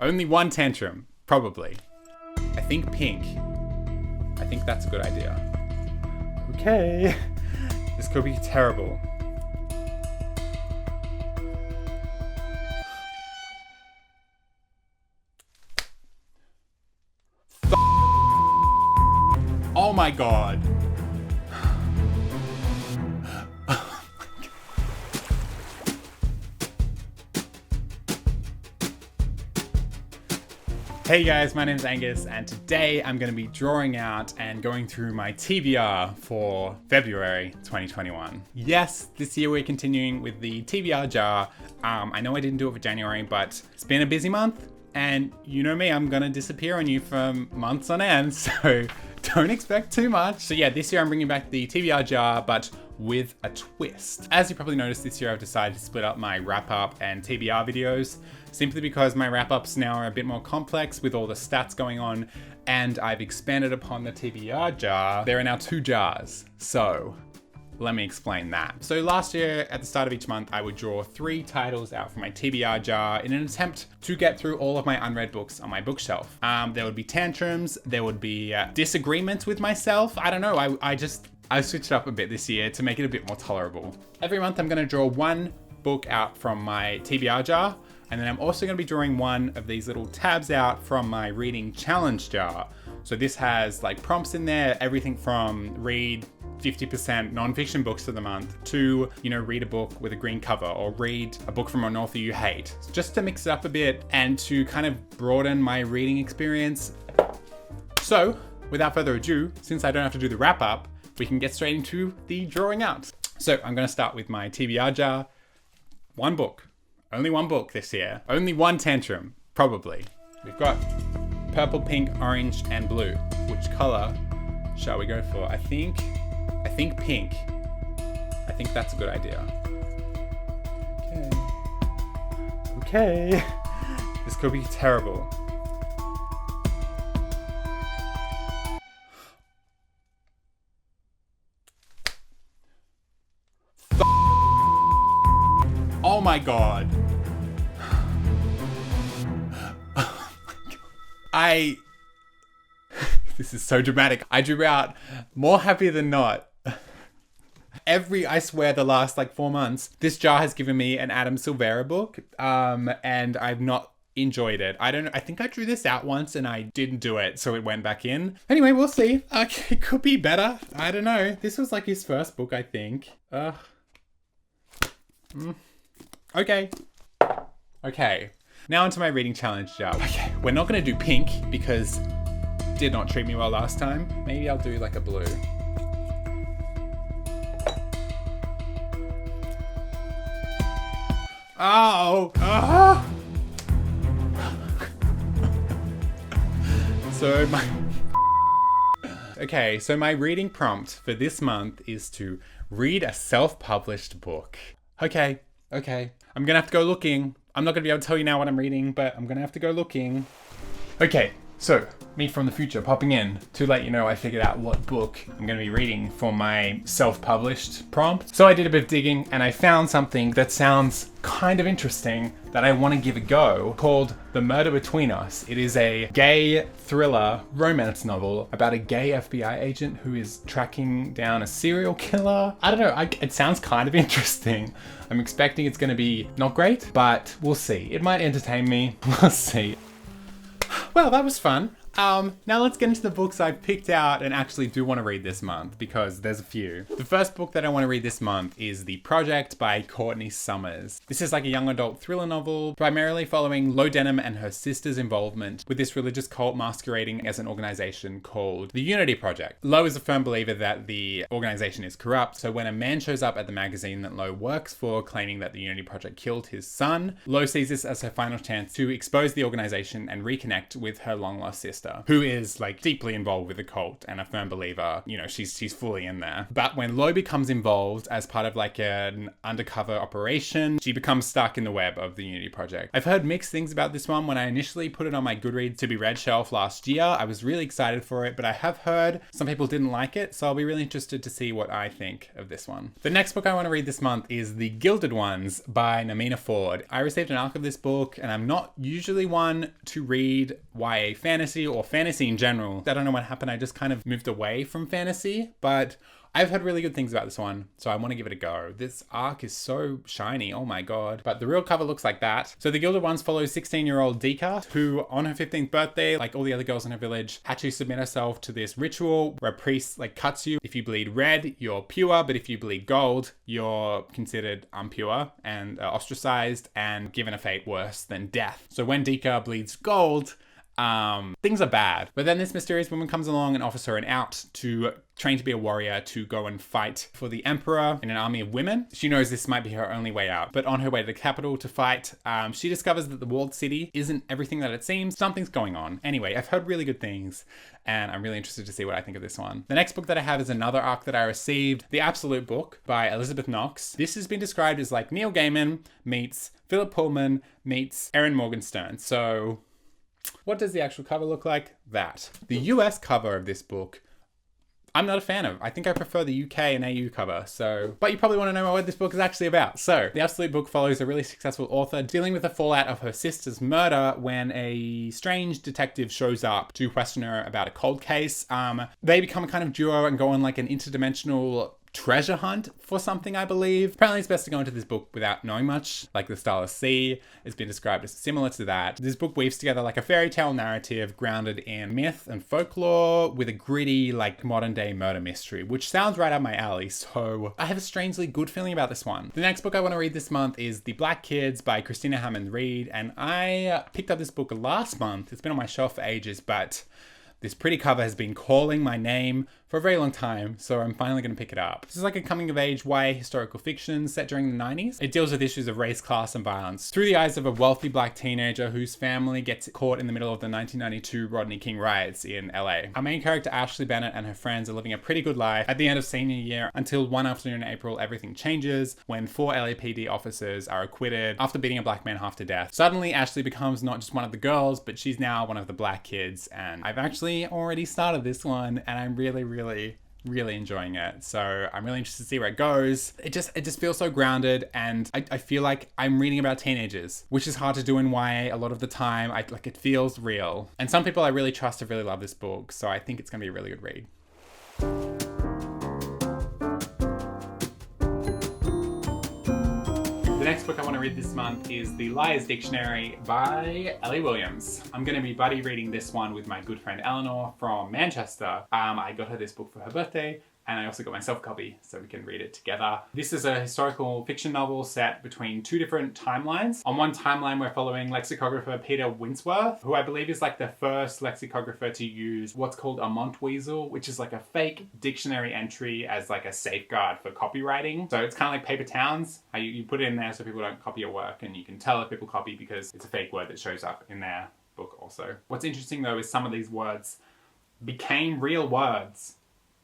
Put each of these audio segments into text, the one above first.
Only one tantrum, probably. I think pink. I think that's a good idea. Okay. This could be terrible. Oh my god. Hey guys, my name is Angus and today I'm going to be drawing out and going through my TBR for February 2021. Yes, this year we're continuing with the TBR jar. I know I didn't do it for January, but it's been a busy month and you know me, I'm going to disappear on you for months on end, so don't expect too much. So yeah, this year I'm bringing back the TBR jar, but with a twist. As you probably noticed, this year I've decided to split up my wrap-up and TBR videos, simply because my wrap-ups now are a bit more complex with all the stats going on, and I've expanded upon the TBR jar. There are now 2 jars, so let me explain that. So last year, at the start of each month, I would draw 3 titles out from my TBR jar in an attempt to get through all of my unread books on my bookshelf. There would be tantrums, there would be disagreements with myself. I don't know, I switched it up a bit this year to make it a bit more tolerable. Every month I'm gonna draw 1 book out from my TBR jar, and then I'm also gonna be drawing 1 of these little tabs out from my reading challenge jar. So this has like prompts in there, everything from read 50% non-fiction books of the month to, read a book with a green cover or read a book from an author you hate. Just to mix it up a bit and to kind of broaden my reading experience. So without further ado, since I don't have to do the wrap up, we can get straight into the drawing out. So I'm gonna start with my TBR jar. 1 book, only 1 book this year. Only 1 tantrum, probably. We've got purple, pink, orange, and blue. Which color shall we go for? I think pink. I think that's a good idea. Okay. This could be terrible. Oh my god. This is so dramatic. I drew out More Happy Than Not. I swear the last 4 months, this jar has given me an Adam Silvera book, and I've not enjoyed it. I think I drew this out once and I didn't do it, so it went back in. Anyway, we'll see. Okay, it could be better. I don't know. This was his first book, I think. Okay. Now onto my reading challenge jar. Okay, we're not gonna do pink because it did not treat me well last time. Maybe I'll do a blue. Oh! So my reading prompt for this month is to read a self-published book. Okay. I'm gonna have to go looking. I'm not gonna be able to tell you now what I'm reading, but I'm gonna have to go looking. Okay, so me from the future popping in to let you know I figured out what book I'm gonna be reading for my self-published prompt. So I did a bit of digging and I found something that sounds kind of interesting that I want to give a go, called The Murder Between Us. It is a gay thriller romance novel about a gay FBI agent who is tracking down a serial killer. I don't know, it sounds kind of interesting. I'm expecting it's going to be not great, but we'll see. It might entertain me. We'll see. Well, that was fun. Now let's get into the books I picked out and actually do want to read this month, because there's a few. The first book that I want to read this month is The Project by Courtney Summers. This is a young adult thriller novel, primarily following Lo Denham and her sister's involvement with this religious cult masquerading as an organization called the Unity Project. Lo is a firm believer that the organization is corrupt, so when a man shows up at the magazine that Lo works for claiming that the Unity Project killed his son, Lo sees this as her final chance to expose the organization and reconnect with her long-lost sister. sister, who is like deeply involved with the cult and a firm believer. You know, she's fully in there. But when Lo becomes involved as part of like an undercover operation, she becomes stuck in the web of the Unity project. I've heard mixed things about this one. When I initially put it on my Goodreads to be read shelf last year, I was really excited for it, but I have heard some people didn't like it, so I'll be really interested to see what I think of this one. The next book I want to read this month is The Gilded Ones by Namina Ford. I received an ARC of this book, and I'm not usually one to read YA fantasy or fantasy in general. I don't know what happened. I just kind of moved away from fantasy, but I've heard really good things about this one, so I want to give it a go. This arc is so shiny, oh my god. But the real cover looks like that. So The Gilded Ones follows 16-year-old Dika, who on her 15th birthday, like all the other girls in her village, had to submit herself to this ritual where a priest like cuts you. If you bleed red, you're pure, but if you bleed gold, you're considered impure and ostracized and given a fate worse than death. So when Dika bleeds gold, things are bad. But then this mysterious woman comes along and offers her an out to train to be a warrior to go and fight for the emperor in an army of women. She knows this might be her only way out. But on her way to the capital to fight, she discovers that the walled city isn't everything that it seems. Something's going on. Anyway, I've heard really good things, and I'm really interested to see what I think of this one. The next book that I have is another arc that I received, The Absolute Book by Elizabeth Knox. This has been described as like Neil Gaiman meets Philip Pullman meets Erin Morgenstern. So what does the actual cover look like? That. The US cover of this book, I'm not a fan of. I think I prefer the UK and AU cover, but you probably want to know what this book is actually about. So, The Absolute Book follows a really successful author dealing with the fallout of her sister's murder when a strange detective shows up to question her about a cold case. They become a kind of duo and go on like an interdimensional treasure hunt for something, I believe. Apparently it's best to go into this book without knowing much, like The Starless Sea. It's been described as similar to that. This book weaves together like a fairy tale narrative grounded in myth and folklore with a gritty, like modern day murder mystery, which sounds right up my alley. So I have a strangely good feeling about this one. The next book I want to read this month is The Black Kids by Christina Hammond Reed. And I picked up this book last month. It's been on my shelf for ages, but this pretty cover has been calling my name for a very long time, so I'm finally going to pick it up. This is like a coming-of-age YA historical fiction set during the 90s. It deals with issues of race, class, and violence through the eyes of a wealthy black teenager whose family gets caught in the middle of the 1992 Rodney King riots in LA. Our main character, Ashley Bennett, and her friends are living a pretty good life at the end of senior year until one afternoon in April, everything changes when 4 LAPD officers are acquitted after beating a black man half to death. Suddenly, Ashley becomes not just one of the girls, but she's now one of the black kids, and I've actually already started this one, and I'm really enjoying it. So I'm really interested to see where it goes. It just feels so grounded, and I feel like I'm reading about teenagers, which is hard to do in YA a lot of the time. It feels real. And some people I really trust have really loved this book, so I think it's gonna be a really good read. The next book I want to read this month is The Liar's Dictionary by Ellie Williams. I'm going to be buddy reading this one with my good friend Eleanor from Manchester. I got her this book for her birthday, and I also got myself a copy so we can read it together. This is a historical fiction novel set between 2 different timelines. On one timeline, we're following lexicographer Peter Winsworth, who I believe is like the first lexicographer to use what's called a Montweasel, which is like a fake dictionary entry as like a safeguard for copywriting. So it's kind of like paper towns. You put it in there so people don't copy your work, and you can tell if people copy because it's a fake word that shows up in their book also. What's interesting though is some of these words became real words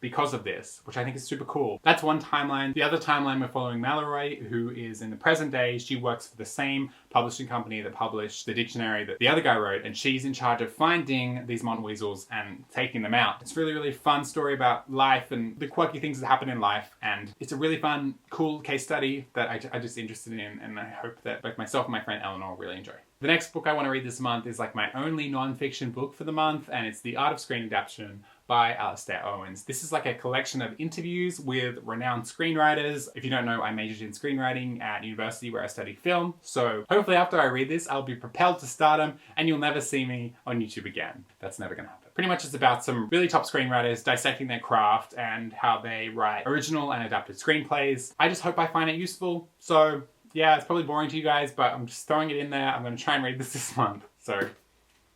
because of this, which I think is super cool. That's one timeline. The other timeline, we're following Mallory, who is in the present day. She works for the same publishing company that published the dictionary that the other guy wrote, and she's in charge of finding these Montweasels and taking them out. It's a really fun story about life and the quirky things that happen in life, and it's a really fun, cool case study that I'm just interested in, and I hope that both myself and my friend Eleanor really enjoy. The next book I want to read this month is like my only non-fiction book for the month, and it's The Art of Screen Adaptation by Alistair Owens. This is like a collection of interviews with renowned screenwriters. If you don't know, I majored in screenwriting at university where I studied film. So hopefully after I read this, I'll be propelled to stardom and you'll never see me on YouTube again. That's never gonna happen. Pretty much it's about some really top screenwriters dissecting their craft and how they write original and adapted screenplays. I just hope I find it useful. So yeah, it's probably boring to you guys, but I'm just throwing it in there. I'm gonna try and read this month. So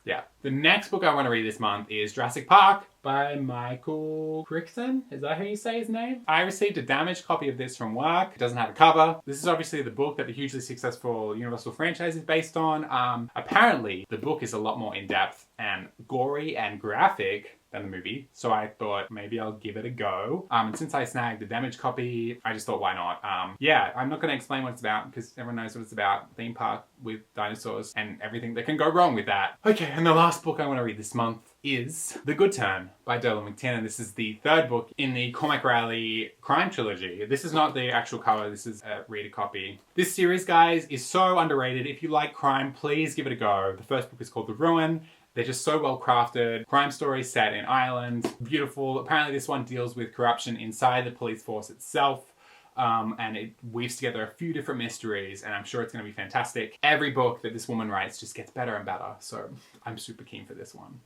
yeah. The next book I want to read this month is Jurassic Park by Michael Crichton. Is that how you say his name? I received a damaged copy of this from work. It doesn't have a cover. This is obviously the book that the hugely successful Universal franchise is based on. Apparently, the book is a lot more in-depth and gory and graphic than the movie, so I thought maybe I'll give it a go. And since I snagged the damaged copy, I just thought, why not? Yeah, I'm not going to explain what it's about because everyone knows what it's about. Theme park with dinosaurs and everything that can go wrong with that. Okay, and the last book I want to read this month is The Good Turn by Dolan McTiernan. This is the third book in the Cormac Rowley crime trilogy. This is not the actual cover, this is a reader copy. This series, guys, is so underrated. If you like crime, please give it a go. The first book is called The Ruin. They're just so well crafted. Crime stories set in Ireland. Beautiful. Apparently this one deals with corruption inside the police force itself. And it weaves together a few different mysteries, and I'm sure it's going to be fantastic. Every book that this woman writes just gets better and better, so I'm super keen for this one.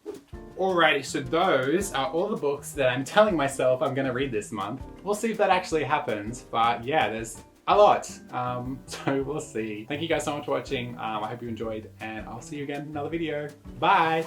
Alrighty, so those are all the books that I'm telling myself I'm going to read this month. We'll see if that actually happens, but yeah, there's a lot. So we'll see. Thank you guys so much for watching. I hope you enjoyed, and I'll see you again in another video. Bye!